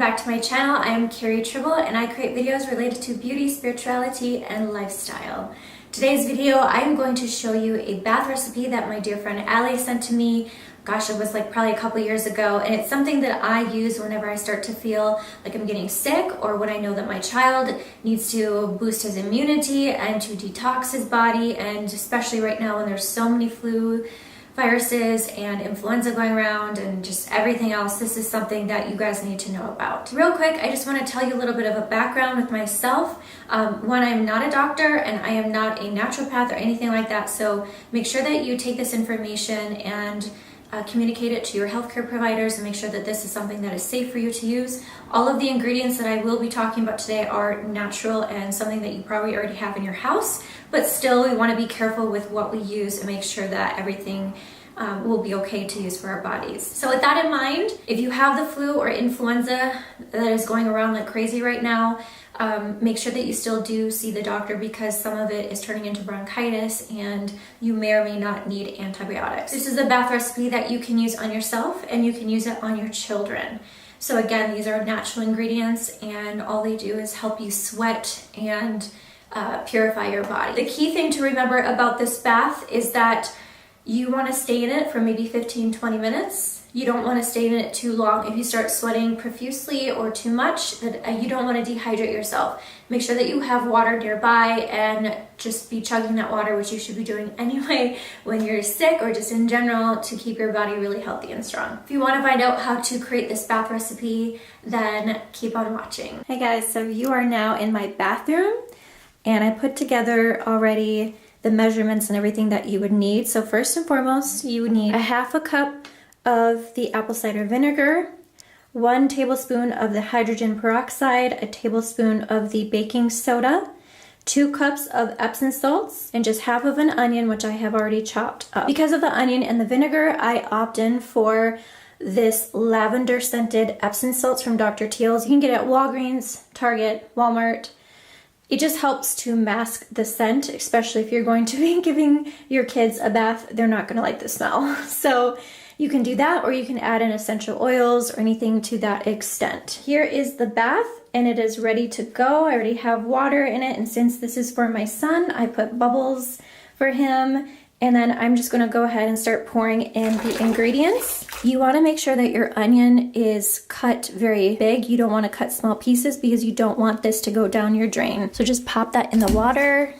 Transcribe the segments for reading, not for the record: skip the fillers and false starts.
back to my channel. I am Kari and I create videos related to beauty, spirituality, and lifestyle. Today's video, I'm going to show you a bath recipe that my dear friend Allie sent to me. Gosh, it was like probably a couple years ago, and it's something that I use whenever I start to feel like I'm getting sick, or when I know that my child needs to boost his immunity and to detox his body, and especially right now when there's so many flu viruses and influenza going around and just everything else. This is something that you guys need to know about. Real quick, I just want to tell you a little bit of a background with myself. One, I'm not a doctor and I am not a naturopath or anything like that, so make sure that you take this information and communicate it to your healthcare providers and make sure that this is something that is safe for you to use. All of the ingredients that I will be talking about today are natural and something that you probably already have in your house, but still we want to be careful with what we use and make sure that everything will be okay to use for our bodies. So with that in mind, if you have the flu or influenza that is going around like crazy right now, make sure that you still do see the doctor, because some of it is turning into bronchitis and you may or may not need antibiotics. This is a bath recipe that you can use on yourself and you can use it on your children. So again, these are natural ingredients and all they do is help you sweat and purify your body. The key thing to remember about this bath is that you want to stay in it for maybe 15-20 minutes. You don't want to stay in it too long. If you start sweating profusely or too much, that you don't want to dehydrate yourself. Make sure that you have water nearby and just be chugging that water, which you should be doing anyway when you're sick or just in general, to keep your body really healthy and strong. If you want to find out how to create this bath recipe, then keep on watching. Hey guys, so you are now in my bathroom and I put together already the measurements and everything that you would need. So first and foremost, you would need a half a cup of the apple cider vinegar, 1 tablespoon of the hydrogen peroxide, a tablespoon of the baking soda, 2 cups of Epsom salts, and just half of an onion, which I have already chopped up. Because of the onion and the vinegar, I opt in for this lavender scented Epsom salts from Dr. Teal's. You can get it at Walgreens, Target, Walmart. It just helps to mask the scent, especially if you're going to be giving your kids a bath. They're not going to like the smell. So you can do that, or you can add in essential oils or anything to that extent. Here is the bath and it is ready to go. I already have water in it, and since this is for my son, I put bubbles for him. And then I'm just gonna go ahead and start pouring in the ingredients. You wanna make sure that your onion is cut very big. You don't wanna cut small pieces because you don't want this to go down your drain. So just pop that in the water.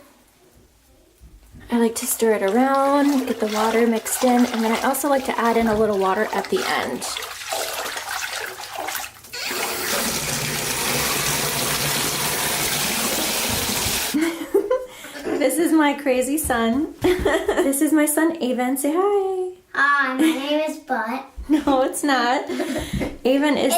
I like to stir it around, get the water mixed in, and then I also like to add in a little water at the end. This is my crazy son. This is my son, Avon. Say hi. Hi, my name is Butt. No, it's not. Avon is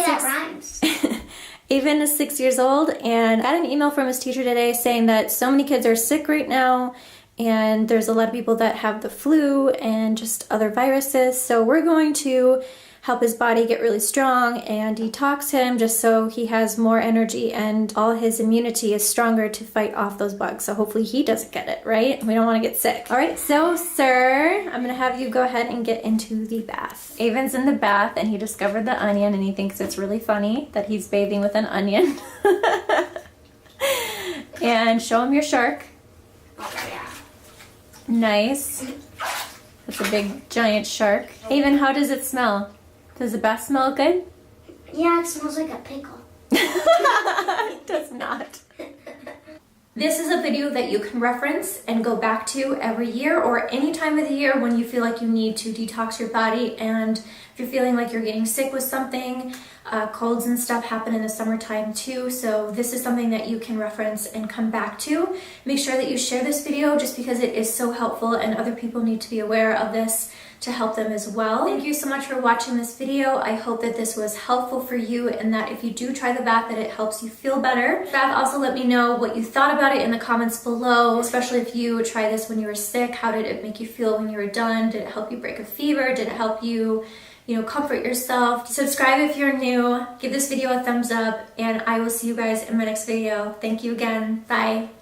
Avon is 6 years old, and I got an email from his teacher today saying that so many kids are sick right now, and there's a lot of people that have the flu and just other viruses. So we're going to help his body get really strong and detox him, just so he has more energy and all his immunity is stronger to fight off those bugs. So hopefully he doesn't get it, right? We don't want to get sick. All right, so sir, I'm gonna have you go ahead and get into the bath. Avon's in the bath and he discovered the onion and he thinks it's really funny that he's bathing with an onion. And show him your shark. Nice. That's a big giant shark. Avon, how does it smell? Does the bath smell good? Yeah, it smells like a pickle. It does not. This is a video that you can reference and go back to every year or any time of the year when you feel like you need to detox your body, and if you're feeling like you're getting sick with something. Colds and stuff happen in the summertime too, so this is something that you can reference and come back to. Make sure that you share this video just because it is so helpful and other people need to be aware of this to help them as well. Thank you so much for watching this video. I hope that this was helpful for you and that if you do try the bath, that it helps you feel better. Bath, also let me know what you thought about it in the comments below, especially if you tried this when you were sick. How did it make you feel when you were done? Did it help you break a fever? Did it help you comfort yourself? Subscribe if you're new, give this video a thumbs up, and I will see you guys in my next video. Thank you again. Bye.